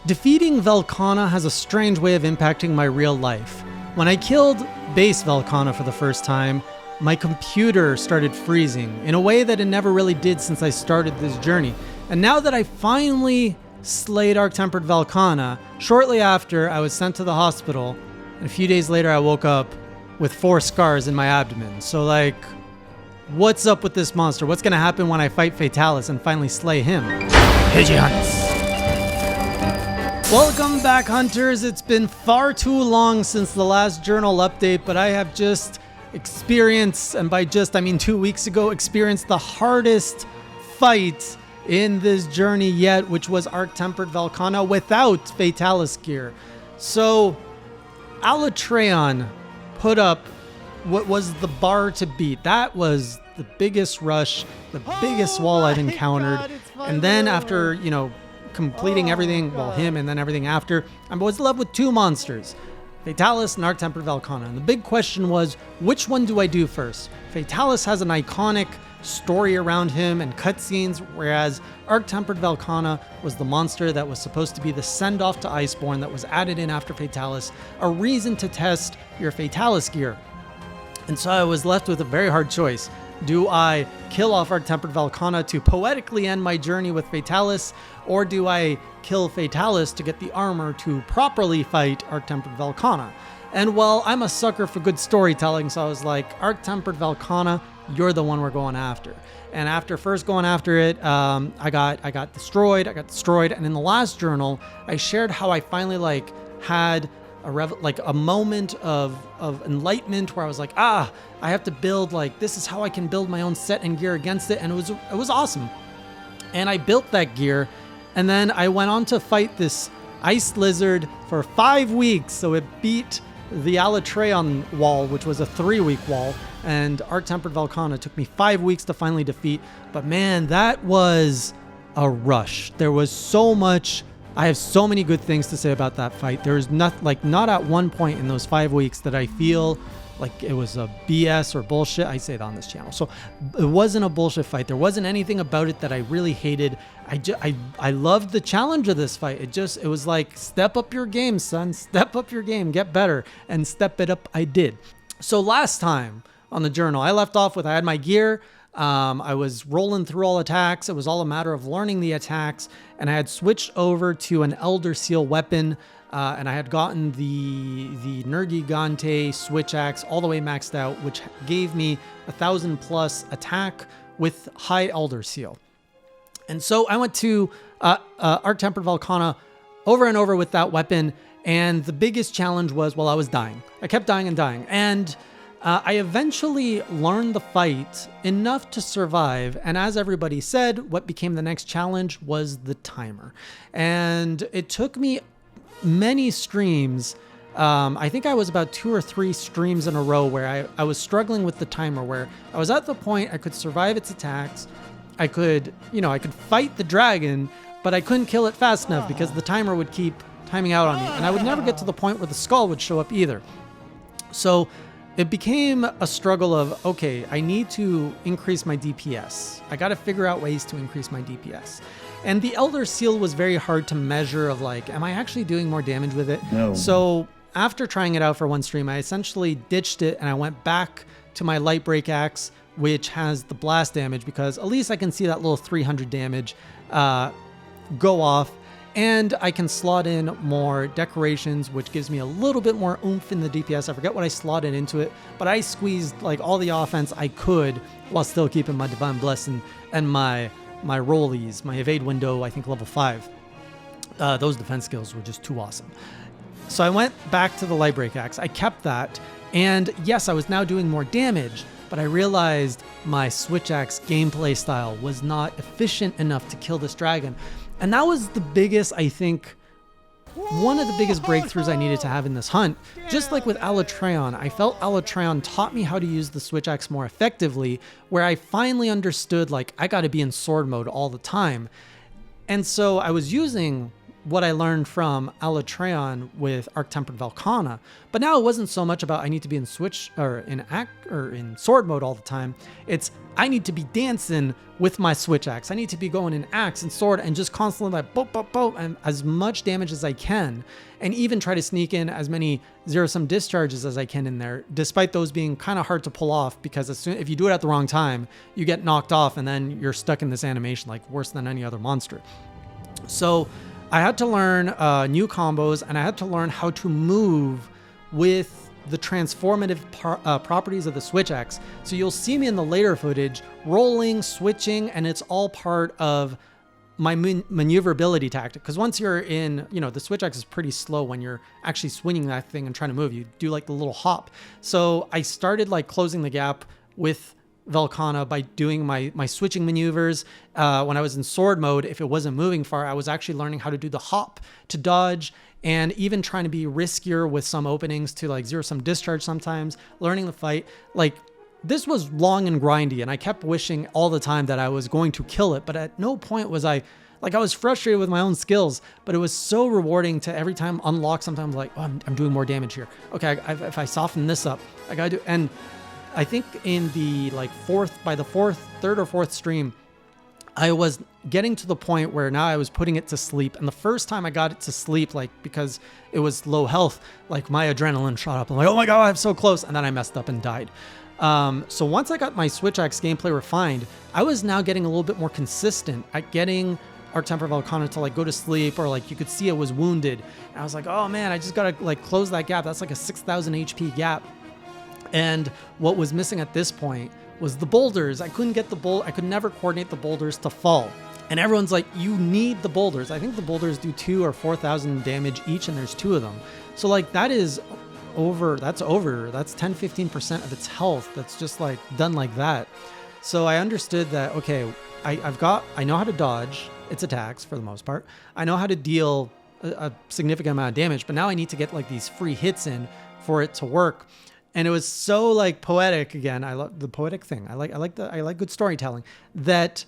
Defeating Velkhana has a strange way of impacting my real life. When I killed base Velkhana for the first time, my computer started freezing in a way that it never really did since I started this journey. And now that I finally slayed Arc-Tempered Velkhana, shortly after I was sent to the hospital, and a few days later I woke up with 4 scars in my abdomen. So like, what's up with this monster? What's gonna happen when I fight Fatalis and finally slay him? Pigeons! Welcome back, hunters. It's been far too long since the last journal update, but I have just experienced, and by just I mean 2 weeks ago, experienced the hardest fight in this journey yet, which was Arc-Tempered Velkhana without Fatalis gear. So Alatreon put up what was the bar to beat. That was the biggest rush, the biggest wall I've encountered. And then after, completing everything, him and then everything after, I was left with 2 monsters, Fatalis and Arc-Tempered Velkhana. And the big question was, which one do I do first? Fatalis has an iconic story around him and cutscenes, whereas Arc-Tempered Velkhana was the monster that was supposed to be the send-off to Iceborne that was added in after Fatalis, a reason to test your Fatalis gear. And so I was left with a very hard choice. Do I kill off Arc-Tempered Velkhana to poetically end my journey with Fatalis, or do I kill Fatalis to get the armor to properly fight Arc-Tempered Velkhana? And well, I'm a sucker for good storytelling, so I was like, Arc-Tempered Velkhana, you're the one we're going after. And after first going after it, I got destroyed, and in the last journal, I shared how I finally had a moment of enlightenment where I was like, I have to build, this is how I can build my own set and gear against it. And it was awesome. And I built that gear, and then I went on to fight this ice lizard for 5 weeks. So it beat the Alatreon wall, which was a 3-week wall, and Arc-Tempered Velkhana took me 5 weeks to finally defeat. But man, that was a rush. There was so much. I have so many good things to say about that fight. There's not at one point in those 5 weeks that I feel like it was a BS or bullshit. I say that on this channel. So it wasn't a bullshit fight. There wasn't anything about it that I really hated. I loved the challenge of this fight. It was like, step up your game, son. Step up your game. Get better. And step it up I did. So last time on the journal, I left off with I had my gear. I was rolling through all attacks. It was all a matter of learning the attacks, and I had switched over to an Elder Seal weapon, and I had gotten the Nergigante switch axe all the way maxed out, which gave me 1,000+ attack with high Elder Seal. And so I went to Arc-Tempered Velkhana over and over with that weapon, and the biggest challenge was, I was dying. I kept dying and dying, and I eventually learned the fight enough to survive, and as everybody said, what became the next challenge was the timer. And it took me many streams. I think I was about 2 or 3 streams in a row where I was struggling with the timer, where I was at the point I could survive its attacks. I could fight the dragon, but I couldn't kill it fast enough because the timer would keep timing out on me, and I would never get to the point where the skull would show up either. So it became a struggle of, okay, I need to increase my DPS. I got to figure out ways to increase my DPS. And the Elder Seal was very hard to measure of am I actually doing more damage with it? No. So after trying it out for one stream, I essentially ditched it and I went back to my Light Break Axe, which has the blast damage, because at least I can see that little 300 damage go off. And I can slot in more decorations, which gives me a little bit more oomph in the DPS. I forget what I slotted into it, but I squeezed all the offense I could while still keeping my Divine Blessing and my rollies, my evade window, I think level 5. Those defense skills were just too awesome. So I went back to the Light Break Axe. I kept that, and yes, I was now doing more damage, but I realized my Switch Axe gameplay style was not efficient enough to kill this dragon. And that was the biggest, I think, one of the biggest breakthroughs I needed to have in this hunt. Just like with Alatreon, I felt Alatreon taught me how to use the Switch Axe more effectively, where I finally understood, I got to be in sword mode all the time. And so I was using what I learned from Alatreon with Arc-Tempered Velkhana. But now it wasn't so much about I need to be in switch or in sword mode all the time. It's I need to be dancing with my switch axe. I need to be going in axe and sword and just constantly like boop, boop, boop, and as much damage as I can, and even try to sneak in as many zero-sum discharges as I can in there, despite those being kind of hard to pull off, because if you do it at the wrong time, you get knocked off and then you're stuck in this animation like worse than any other monster. So I had to learn new combos, and I had to learn how to move with the transformative properties of the switch axe. So you'll see me in the later footage rolling, switching, and it's all part of my maneuverability tactic. Because once you're in, the switch axe is pretty slow when you're actually swinging that thing and trying to move. You do like the little hop. So I started like closing the gap with Velkhana by doing my switching maneuvers. When I was in sword mode, if it wasn't moving far, I was actually learning how to do the hop to dodge, and even trying to be riskier with some openings to like zero-sum discharge sometimes, learning the fight. Like, this was long and grindy, and I kept wishing all the time that I was going to kill it, but at no point was I was frustrated with my own skills, but it was so rewarding to every time unlock. Sometimes like, oh, I'm doing more damage here. Okay, if I soften this up, I gotta do. And I think in the third or fourth stream, I was getting to the point where now I was putting it to sleep. And the first time I got it to sleep, like, because it was low health, like my adrenaline shot up. I'm like, oh my God, I'm so close. And then I messed up and died. So once I got my switch axe gameplay refined, I was now getting a little bit more consistent at getting Arc-Tempered Velkhana to like go to sleep, or like you could see it was wounded. And I was like, oh man, I just gotta like close that gap. That's like a 6,000 HP gap. And what was missing at this point was the boulders. I couldn't get I could never coordinate the boulders to fall. And everyone's like, you need the boulders. I think the boulders do 2,000 or 4,000 damage each, and there's 2 of them. So like that's 10-15% of its health. That's just like done like that. So I understood that, okay, I know how to dodge its attacks for the most part. I know how to deal a significant amount of damage, but now I need to get like these free hits in for it to work. And it was so like poetic again. I love the poetic thing. I like good storytelling. That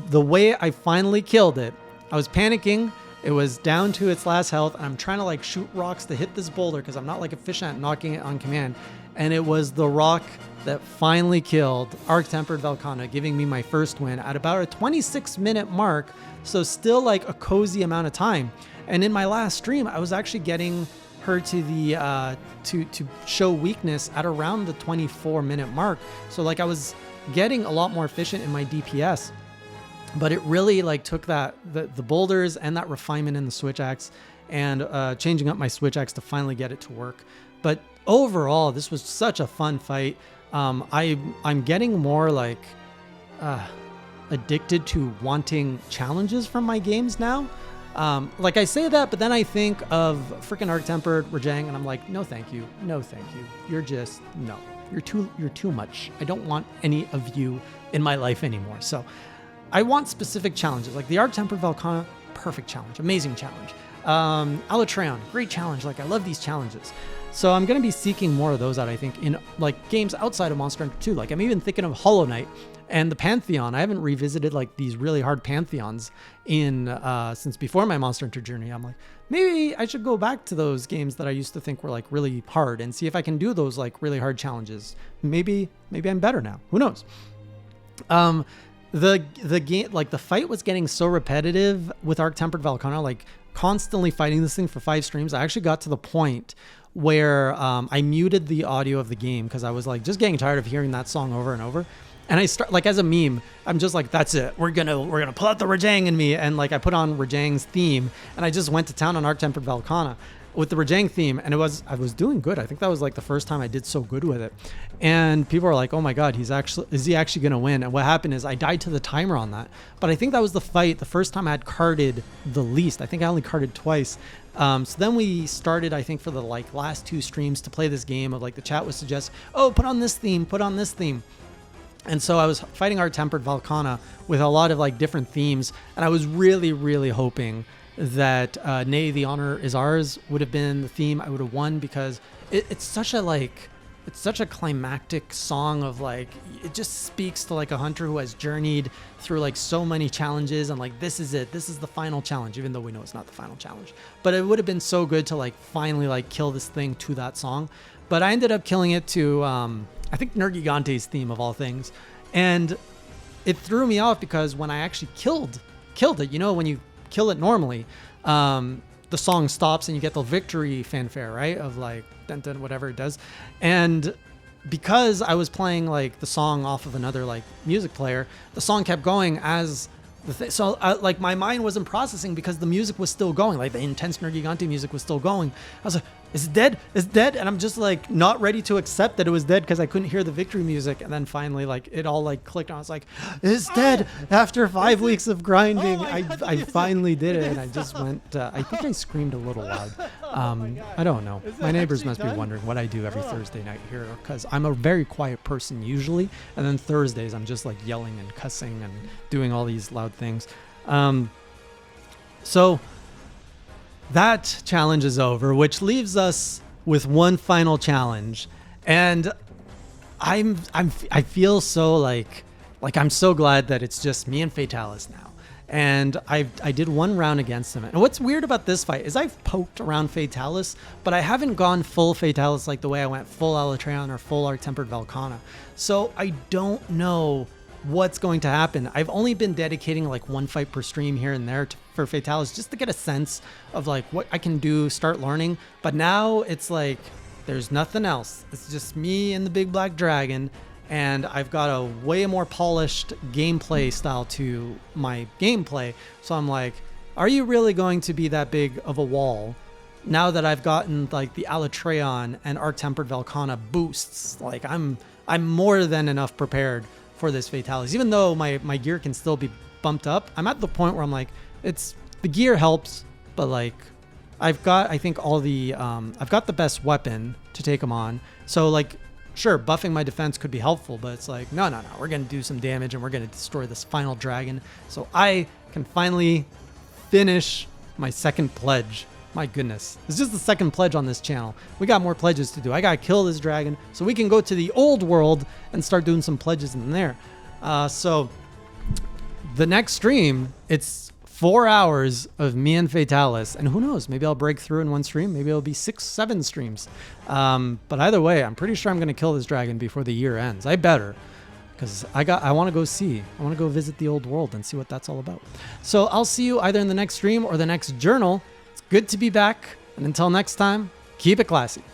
the way I finally killed it, I was panicking. It was down to its last health, and I'm trying to like shoot rocks to hit this boulder because I'm not like efficient at knocking it on command. And it was the rock that finally killed Arc-Tempered Velkhana, giving me my first win at about a 26-minute mark. So still like a cozy amount of time. And in my last stream, I was actually getting her to the to show weakness at around the 24-minute mark. So like I was getting a lot more efficient in my DPS, but it really like took the boulders and that refinement in the switch axe and changing up my switch axe to finally get it to work. But overall, this was such a fun fight. I'm getting more like addicted to wanting challenges from my games now. Like I say that, but then I think of freaking Arc-Tempered Rajang, and I'm like, no, thank you. No, thank you. You're too much. I don't want any of you in my life anymore. So I want specific challenges, like the Arc-Tempered Velkhana, perfect challenge, amazing challenge. Alatreon, great challenge. Like I love these challenges. So I'm going to be seeking more of those out, I think, in like games outside of Monster Hunter 2. Like I'm even thinking of Hollow Knight and the Pantheon. I haven't revisited like these really hard Pantheons since before my Monster Hunter journey. I'm like, maybe I should go back to those games that I used to think were like really hard and see if I can do those like really hard challenges. Maybe I'm better now. Who knows? The game, like the fight was getting so repetitive with Arc-Tempered Velkhana, like constantly fighting this thing for 5 streams. I actually got to the point where I muted the audio of the game because I was like just getting tired of hearing that song over and over. And I start like as a meme, I'm just like, that's it. We're gonna pull out the Rajang in me, and like I put on Rajang's theme, and I just went to town on Arc-Tempered Velkhana with the Rajang theme, and I was doing good. I think that was like the first time I did so good with it. And people are like, oh my God, is he actually gonna win? And what happened is I died to the timer on that. But I think that was the first time I had carded the least. I think I only carded twice. So then we started, I think, for the like last 2 streams to play this game of like the chat would suggest, oh, put on this theme. And so I was fighting Arc-Tempered Velkhana with a lot of like different themes, and I was really, really hoping that Nay, the Honor is Ours would have been the theme I would have won, because it's such a it's such a climactic song of like, it just speaks to like a hunter who has journeyed through like so many challenges, and like, this is it. This is the final challenge, even though we know it's not the final challenge. But it would have been so good to like finally like kill this thing to that song. But I ended up killing it to, I think Nergigante's theme of all things. And it threw me off because when I actually killed it, you know, when you kill it normally, the song stops and you get the victory fanfare, right? Of like, dun, dun, whatever it does. And because I was playing like the song off of another like music player, the song kept going as the thing. So like my mind wasn't processing because the music was still going. Like the intense Nergigante music was still going. I was like, is it dead? Is it dead? And I'm just like not ready to accept that it was dead because I couldn't hear the victory music. And then finally like it all like clicked and I was like, it's dead. After 5 weeks of grinding, I finally did it. And I just went, I think I screamed a little loud. I don't know. My neighbors must be wondering what I do every Thursday night here, because I'm a very quiet person usually. And then Thursdays, I'm just like yelling and cussing and doing all these loud things. So that challenge is over, which leaves us with one final challenge. And I feel so like I'm so glad that it's just me and Fatalis now. And I did one round against him. And what's weird about this fight is I've poked around Fatalis, but I haven't gone full Fatalis like the way I went full Alatreon or full Arc-Tempered Velkhana. So I don't know what's going to happen. I've only been dedicating like one fight per stream here and there for Fatalis just to get a sense of like what I can do, start learning. But now it's like there's nothing else. It's just me and the big black dragon, and I've got a way more polished gameplay style to my gameplay. So I'm like, are you really going to be that big of a wall now that I've gotten like the Alatreon and Arc-Tempered Velkhana boosts? Like I'm more than enough prepared for this Fatalis. Even though my gear can still be bumped up, I'm at the point where I'm like, it's the gear helps, but like I've got, I think all the I've got the best weapon to take them on. So like, sure, buffing my defense could be helpful, but it's like, no, we're gonna do some damage and we're gonna destroy this final dragon so I can finally finish my second pledge. My goodness, it's just the second pledge on this channel. We got more pledges to do. I gotta kill this dragon so we can go to the old world and start doing some pledges in there. So the next stream, it's 4 hours of me and Fatalis, and who knows, maybe I'll break through in one stream. Maybe it'll be 6-7 streams. But either way, I'm pretty sure I'm gonna kill this dragon before the year ends. I better, because I want to go see. I want to go visit the old world and see what that's all about. So I'll see you either in the next stream or the next journal. Good to be back, and until next time, keep it classy.